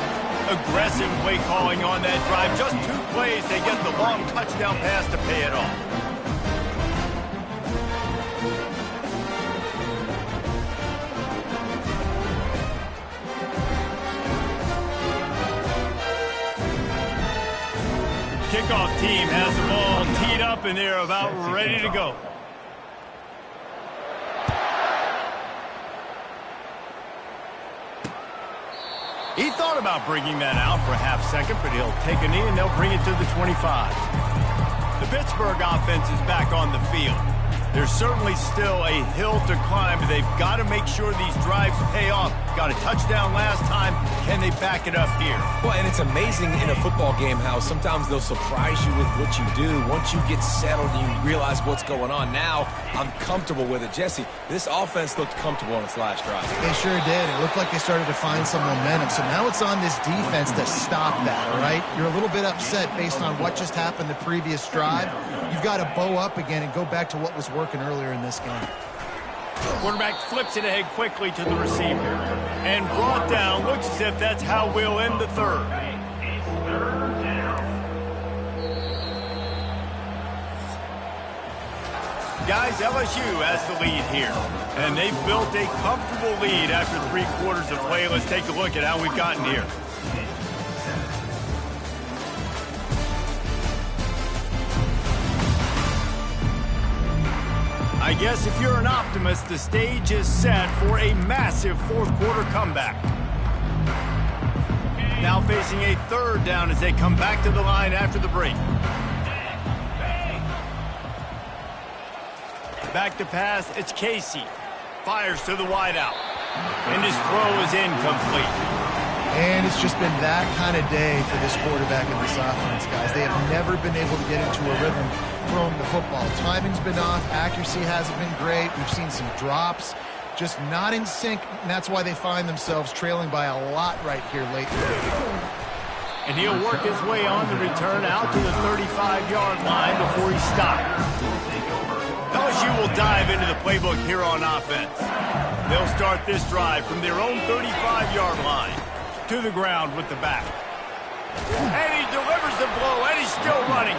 [SPEAKER 1] Aggressive play calling on that drive. Just 2 plays, they get the long touchdown pass to pay it off. Kickoff team has the ball teed up and they're about ready to go. He thought about bringing that out for a half second, but he'll take a knee and they'll bring it to the 25. The Pittsburgh offense is back on the field. There's certainly still a hill to climb, but they've got to make sure these drives pay off. Got a touchdown last time. Can they back it up here?
[SPEAKER 3] Well, and it's amazing in a football game how sometimes they'll surprise you with what you do. Once you get settled and you realize what's going on. Now, I'm comfortable with it. Jesse, this offense looked comfortable on its last drive.
[SPEAKER 2] They sure did. It looked like they started to find some momentum. So now it's on this defense to stop that, all right? You're a little bit upset based on what just happened the previous drive. You've got to bow up again and go back to what was working earlier in this game.
[SPEAKER 1] Quarterback flips it ahead quickly to the receiver. And brought down. Looks as if that's how we'll end the third. Guys, LSU has the lead here. And they've built a comfortable lead after 3 quarters of play. Let's take a look at how we've gotten here. I guess if you're an optimist, the stage is set for a massive 4th quarter comeback. Now facing a 3rd down as they come back to the line after the break. Back to pass, it's Casey. Fires to the wideout. And his throw is incomplete.
[SPEAKER 2] And it's just been that kind of day for this quarterback and this offense, guys. They have never been able to get into a rhythm throwing the football. Timing's been off. Accuracy hasn't been great. We've seen some drops. Just not in sync, and that's why they find themselves trailing by a lot right here late in the game.
[SPEAKER 1] And he'll work his way on the return out to the 35-yard line before he stopped. LSU will dive into the playbook here on offense. They'll start this drive from their own 35-yard line. To the ground with the back. And he delivers the blow, and he's still running.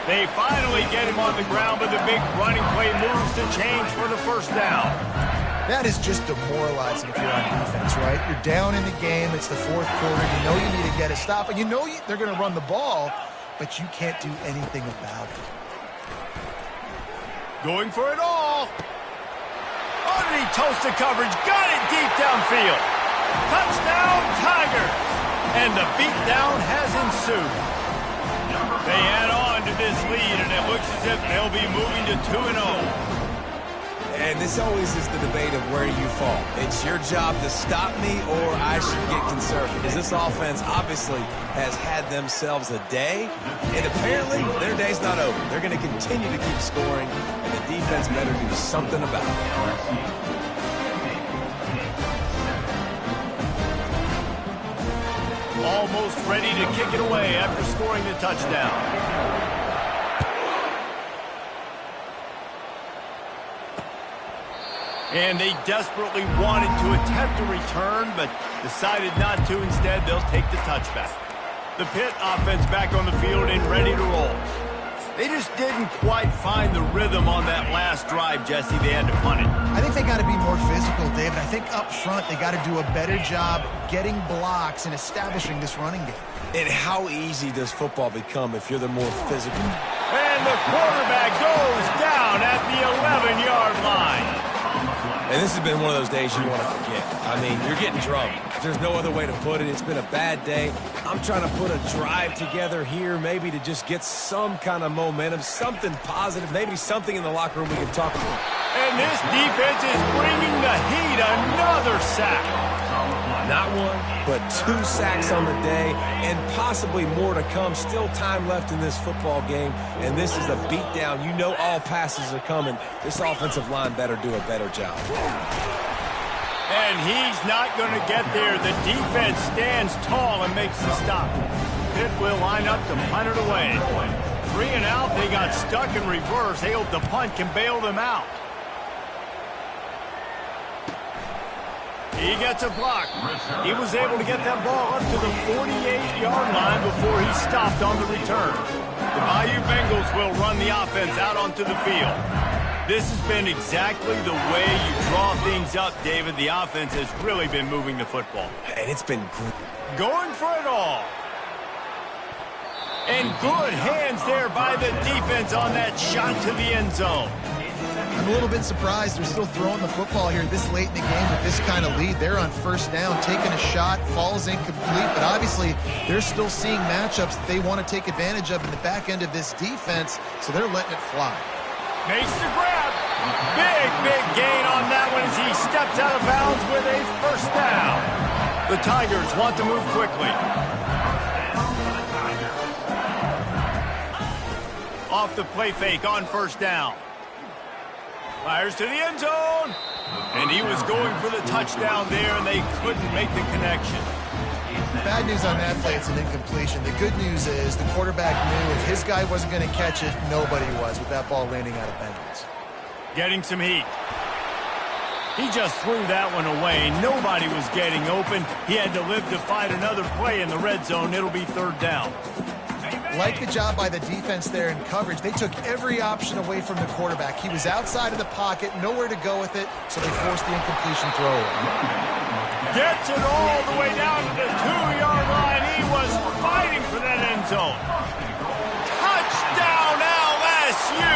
[SPEAKER 1] They finally get him on the ground, but the big running play moves to change for the first down.
[SPEAKER 2] That is just demoralizing if you're on defense, right? You're down in the game. It's the 4th quarter. You know you need to get a stop, and you know they're going to run the ball, but you can't do anything about it.
[SPEAKER 1] Going for it all. Underneath toasted coverage. Got it deep downfield. Touchdown, Tigers! And the beatdown has ensued. They add on to this lead, and it looks as if they'll be moving to 2-0.
[SPEAKER 3] And this always is the debate of where you fall. It's your job to stop me, or I should get conservative. Because this offense obviously has had themselves a day, and apparently their day's not over. They're going to continue to keep scoring, and the defense better do something about it.
[SPEAKER 1] Almost ready to kick it away after scoring the touchdown. And they desperately wanted to attempt a return, but decided not to. Instead, they'll take the touchback. The Pitt offense back on the field and ready to roll. They just didn't quite find the rhythm on that last drive, Jesse. They had to punt it.
[SPEAKER 2] I think they got to be more physical, David. I think up front they got to do a better job getting blocks and establishing this running game.
[SPEAKER 3] And how easy does football become if you're the more physical?
[SPEAKER 1] And the quarterback goes down at the 11-yard line.
[SPEAKER 3] And this has been one of those days you want to forget. I mean, you're getting drunk. There's no other way to put it. It's been a bad day. I'm trying to put a drive together here, maybe to just get some kind of momentum, something positive, maybe something in the locker room we can talk about.
[SPEAKER 1] And this defense is bringing the heat. Another sack.
[SPEAKER 3] Not one, but 2 sacks on the day, and possibly more to come. Still time left in this football game, and this is a beatdown. You know all passes are coming. This offensive line better do a better job.
[SPEAKER 1] And he's not going to get there. The defense stands tall and makes the stop. Pitt will line up to punt it away. 3 and out. They got stuck in reverse. They hope the punt can bail them out. He gets a block. He was able to get that ball up to the 48-yard line before he stopped on the return. The Bayou Bengals will run the offense out onto the field. This has been exactly the way you draw things up, David. The offense has really been moving the football.
[SPEAKER 3] And it's been good.
[SPEAKER 1] Going for it all. And good hands there by the defense on that shot to the end zone.
[SPEAKER 2] I'm a little bit surprised they're still throwing the football here this late in the game with this kind of lead. They're on first down, taking a shot, falls incomplete, but obviously they're still seeing matchups that they want to take advantage of in the back end of this defense, so they're letting it fly.
[SPEAKER 1] Makes the grab. Big gain on that one as he steps out of bounds with a first down. The Tigers want to move quickly. Off the play fake on first down. Fires to the end zone. And he was going for the touchdown there, and they couldn't make the connection.
[SPEAKER 2] Bad news on that play, it's an incompletion. The good news is the quarterback knew if his guy wasn't going to catch it, nobody was with that ball landing out of bounds.
[SPEAKER 1] Getting some heat. He just threw that one away. Nobody was getting open. He had to live to fight another play in the red zone. It'll be third down.
[SPEAKER 2] Like the job by the defense there in coverage. They took every option away from the quarterback. He was outside of the pocket, nowhere to go with it, so they forced the incompletion throw.
[SPEAKER 1] Gets it all the way down to the 2-yard line. He was fighting for that end zone. Touchdown LSU!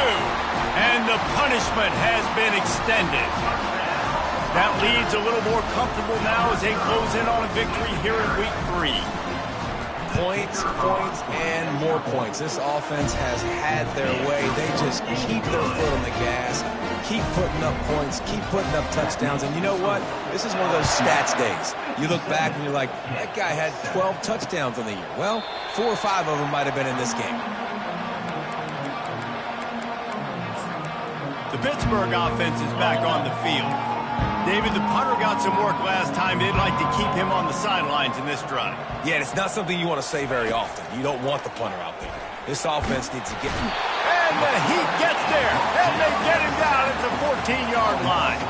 [SPEAKER 1] And the punishment has been extended. That lead's a little more comfortable now as they close in on a victory here in week 3.
[SPEAKER 3] Points, and more points. This offense has had their way. They just keep their foot on the gas, keep putting up points, keep putting up touchdowns. And you know what? This is one of those stats days. You look back and you're like, that guy had 12 touchdowns on the year. Well, 4 or 5 of them might have been in this game.
[SPEAKER 1] The Pittsburgh offense is back on the field. David, the punter got some work last time. They'd like to keep him on the sidelines in this drive.
[SPEAKER 3] Yeah, it's not something you want to say very often. You don't want the punter out there. This offense needs to get...
[SPEAKER 1] And the Heat gets there, and they get him down at the 14-yard line.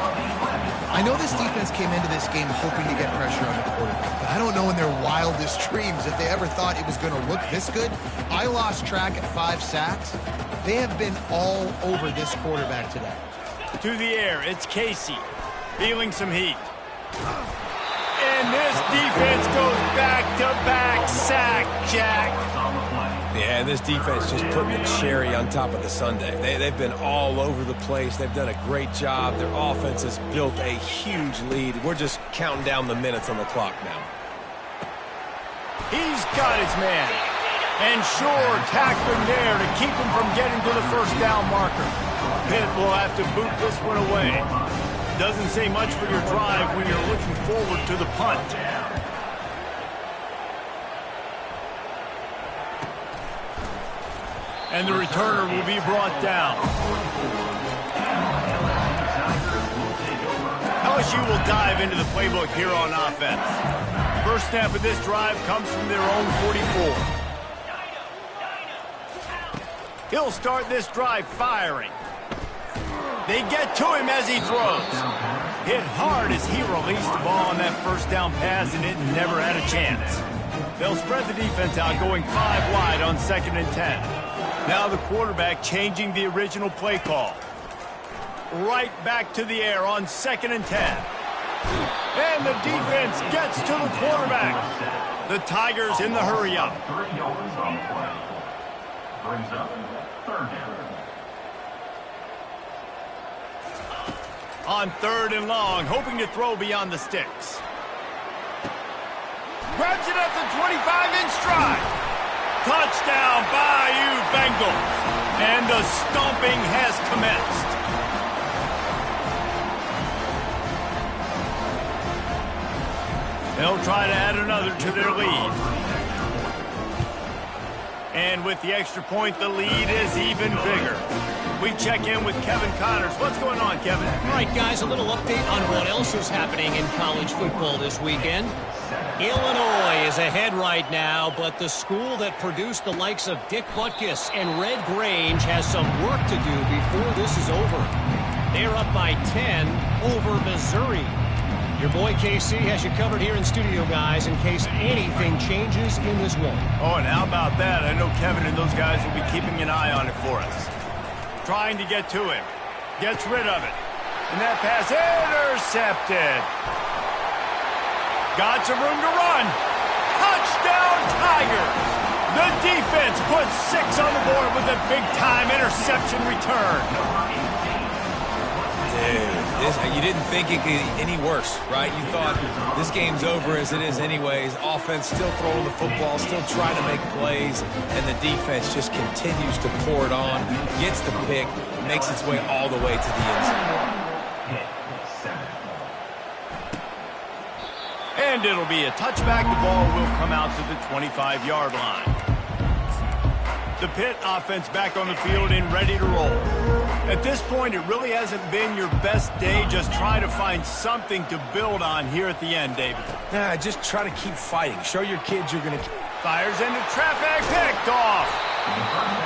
[SPEAKER 2] I know this defense came into this game hoping to get pressure on the quarterback, but I don't know in their wildest dreams if they ever thought it was going to look this good. I lost track at 5 sacks. They have been all over this quarterback today.
[SPEAKER 1] To the air, it's Casey. Feeling some heat. And this defense goes back-to-back sack, Jack.
[SPEAKER 3] Yeah, and this defense just putting the cherry on top of the sundae. They've been all over the place. They've done a great job. Their offense has built a huge lead. We're just counting down the minutes on the clock now.
[SPEAKER 1] He's got his man. And Shore tackling there to keep him from getting to the first down marker. Pitt will have to boot this one away. Doesn't say much for your drive when you're looking forward to the punt. And the returner will be brought down. LSU will dive into the playbook here on offense. First snap of this drive comes from their own 44. He'll start this drive firing. They get to him as he throws. Hit hard as he released the ball on that first down pass, and it never had a chance. They'll spread the defense out, going 5 wide on 2nd and 10. Now the quarterback changing the original play call. Right back to the air on 2nd and 10. And the defense gets to the quarterback. The Tigers in the hurry-up.
[SPEAKER 5] Brings up 3rd down.
[SPEAKER 1] On 3rd and long, hoping to throw beyond the sticks. Grabs it at the 25 in stride. Touchdown, Bayou Bengals. And the stomping has commenced. They'll try to add another to their lead. And with the extra point, the lead is even bigger. We check in with Kevin Connors. What's going on, Kevin?
[SPEAKER 4] All right, guys, a little update on what else is happening in college football this weekend. Illinois is ahead right now, but the school that produced the likes of Dick Butkus and Red Grange has some work to do before this is over. They're up by 10 over Missouri. Your boy KC has you covered here in studio, guys, in case anything changes in this one.
[SPEAKER 1] Oh, and how about that? I know Kevin and those guys will be keeping an eye on it for us. Trying to get to him. Gets rid of it. And that pass intercepted. Got some room to run. Touchdown, Tigers! The defense puts 6 on the board with a big-time interception return.
[SPEAKER 3] Dude, you didn't think it could get any worse, right? You thought this game's over as it is anyways. Offense still throwing the football, still trying to make plays, and the defense just continues to pour it on, gets the pick, makes its way all the way to the end zone.
[SPEAKER 1] And it'll be a touchback. The ball will come out to the 25-yard line. The Pitt offense back on the field and ready to roll. At this point, it really hasn't been your best day. Just try to find something to build on here at the end, David.
[SPEAKER 3] Yeah, just try to keep fighting. Show your kids you're going to...
[SPEAKER 1] Fires into traffic, picked off.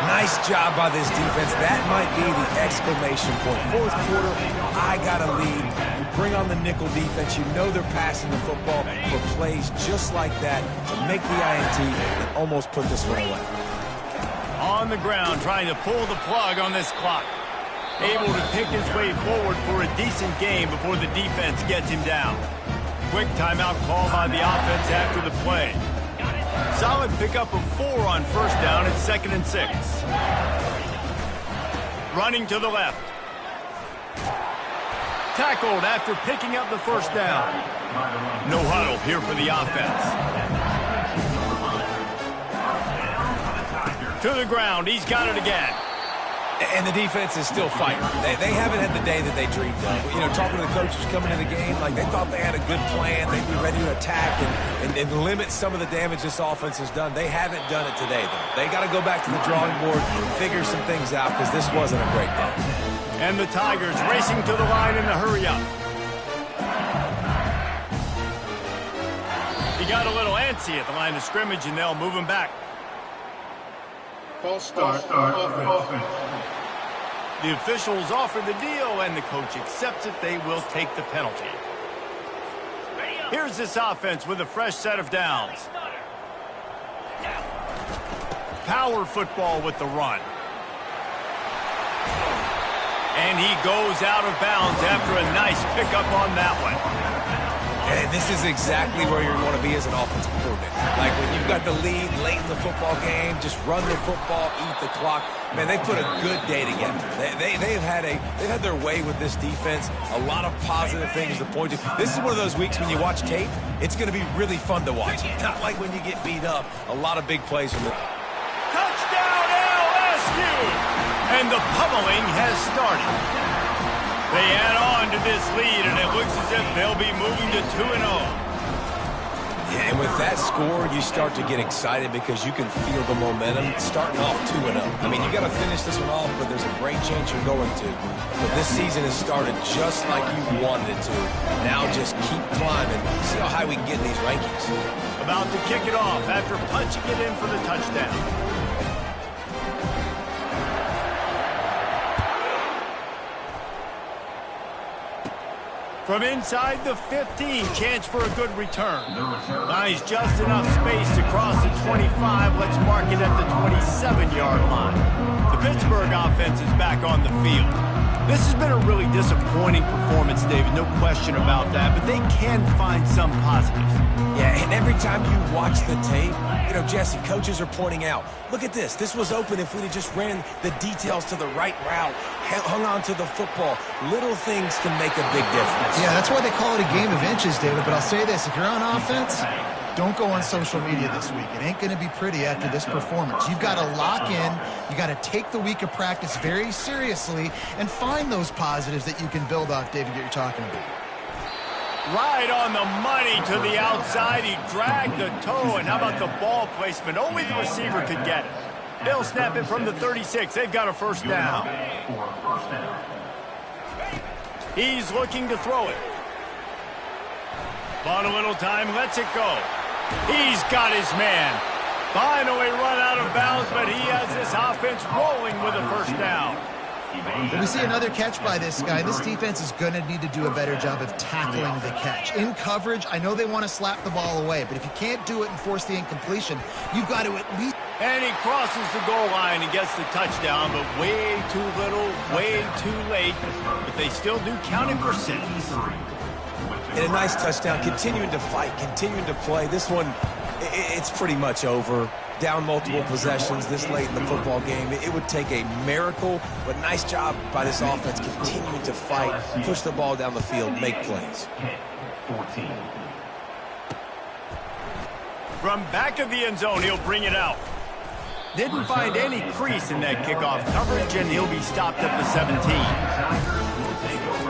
[SPEAKER 3] Nice job by this defense. That might be the exclamation point. 4th quarter, I got a lead. You bring on the nickel defense. You know they're passing the football for plays just like that to make the INT and almost put this one away.
[SPEAKER 1] On the ground, trying to pull the plug on this clock. Able to pick his way forward for a decent game before the defense gets him down. Quick timeout call by the offense after the play. Solid pickup of 4 on 1st down at 2nd and 6. Running to the left. Tackled after picking up the 1st down. No huddle here for the offense. To the ground, he's got it again.
[SPEAKER 3] And the defense is still fighting. They haven't had the day that they dreamed of. You know, talking to the coaches coming into the game, like they thought they had a good plan. They'd be ready to attack and limit some of the damage this offense has done. They haven't done it today, though. They got to go back to the drawing board and figure some things out because this wasn't a great day.
[SPEAKER 1] And the Tigers racing to the line in the hurry-up. He got a little antsy at the line of scrimmage, and they'll move him back.
[SPEAKER 5] False start offense.
[SPEAKER 1] The officials offer the deal, and the coach accepts it. They will take the penalty. Here's this offense with a fresh set of downs. Power football with the run. And he goes out of bounds after a nice pickup on that one.
[SPEAKER 3] And this is exactly where you want to be as an offensive coordinator. Like when you've got the lead late in the football game, just run the football, eat the clock. Man, they put a good day together. They've had their way with this defense. A lot of positive things to point to. This is one of those weeks when you watch tape, it's going to be really fun to watch. Not like when you get beat up. A lot of big plays from the...
[SPEAKER 1] Touchdown LSU! And the pummeling has started. They add on to this lead, and it looks as if they'll be moving to 2-0.
[SPEAKER 3] Yeah, and with that score, you start to get excited because you can feel the momentum starting off 2-0. I mean, you got to finish this one off, but there's a great chance you're going to. But this season has started just like you wanted it to. Now just keep climbing. See how high we can get in these rankings.
[SPEAKER 1] About to kick it off after punching it in for the touchdown. From inside the 15, chance for a good return. Nice, just enough space to cross the 25. Let's mark it at the 27-yard line. The Pittsburgh offense is back on the field. This has been a really disappointing performance, David, no question about that, but they can find some positives.
[SPEAKER 3] Yeah, and every time you watch the tape, you know, Jesse, coaches are pointing out, look at this. This was open if we'd have just ran the details to the right route, hung on to the football. Little things can make a big difference.
[SPEAKER 2] Yeah, that's why they call it a game of inches, David. But I'll say this, if you're on offense, don't go on social media this week. It ain't going to be pretty after this performance. You've got to lock in. You got to take the week of practice very seriously and find those positives that you can build off, David, that you're talking about.
[SPEAKER 1] Right on the money to the outside. He dragged the toe, and how about the ball placement? Only the receiver could get it. They'll snap it from the 36. They've got a first down. He's looking to throw it. Bought a little time, lets it go. He's got his man. Finally run out of bounds, but he has this offense rolling with a first down.
[SPEAKER 2] We see another catch by this guy. This defense is going to need to do a better job of tackling the catch. In coverage, I know they want to slap the ball away, but if you can't do it and force the incompletion, you've got to at least...
[SPEAKER 1] And he crosses the goal line and gets the touchdown, but way too little, way too late. But they still do count it for 6.
[SPEAKER 3] And a nice touchdown, continuing to fight, continuing to play. This one, it's pretty much over. Down multiple possessions this late in the football game. It would take a miracle, but nice job by this offense continuing to fight, push the ball down the field, make plays.
[SPEAKER 1] From back of the end zone, he'll bring it out. Didn't find any crease in that kickoff coverage, and he'll be stopped at the 17.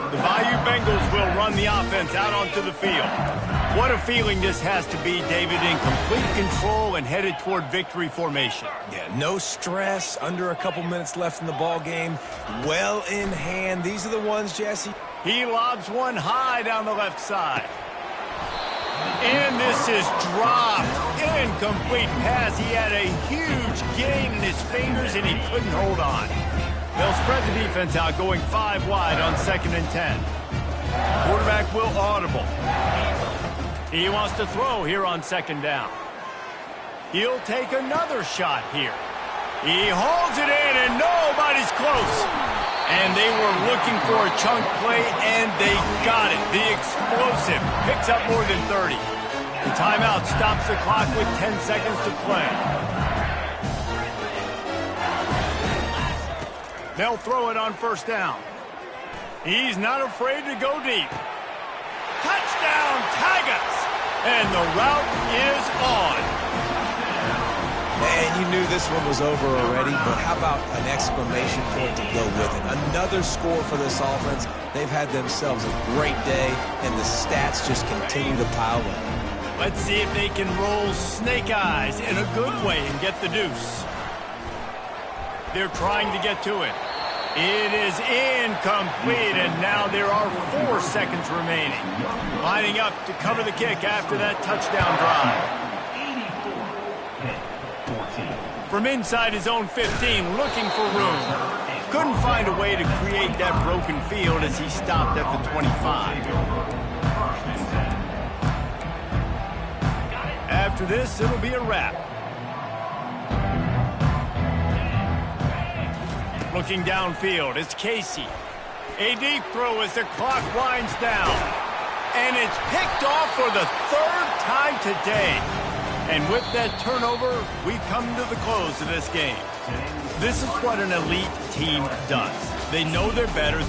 [SPEAKER 1] The Bayou Bengals will run the offense out onto the field. What a feeling this has to be, David, in complete control and headed toward victory formation.
[SPEAKER 3] Yeah, no stress, under a couple minutes left in the ball game. Well in hand. These are the ones, Jesse.
[SPEAKER 1] He lobs one high down the left side. And this is dropped. Incomplete pass. He had a huge gain in his fingers, and he couldn't hold on. They'll spread the defense out, going 5 wide on 2nd and 10. Quarterback will audible. He wants to throw here on 2nd down. He'll take another shot here. He holds it in, and nobody's close. And they were looking for a chunk play, and they got it. The explosive picks up more than 30. The timeout stops the clock with 10 seconds to play. They'll throw it on 1st down. He's not afraid to go deep. Touchdown, Tigers! And the route is on.
[SPEAKER 3] Man, you knew this one was over already, but how about an exclamation point to go with it? Another score for this offense. They've had themselves a great day, and the stats just continue to pile up.
[SPEAKER 1] Let's see if they can roll snake eyes in a good way and get the deuce. They're trying to get to it. It is incomplete, and now there are 4 seconds remaining. Lining up to cover the kick after that touchdown drive. From inside his own 15, looking for room. Couldn't find a way to create that broken field as he stopped at the 25. After this, it'll be a wrap. Looking downfield, it's Casey. A deep throw as the clock winds down. And it's picked off for the 3rd time today. And with that turnover, we come to the close of this game. This is what an elite team does. They know they're better.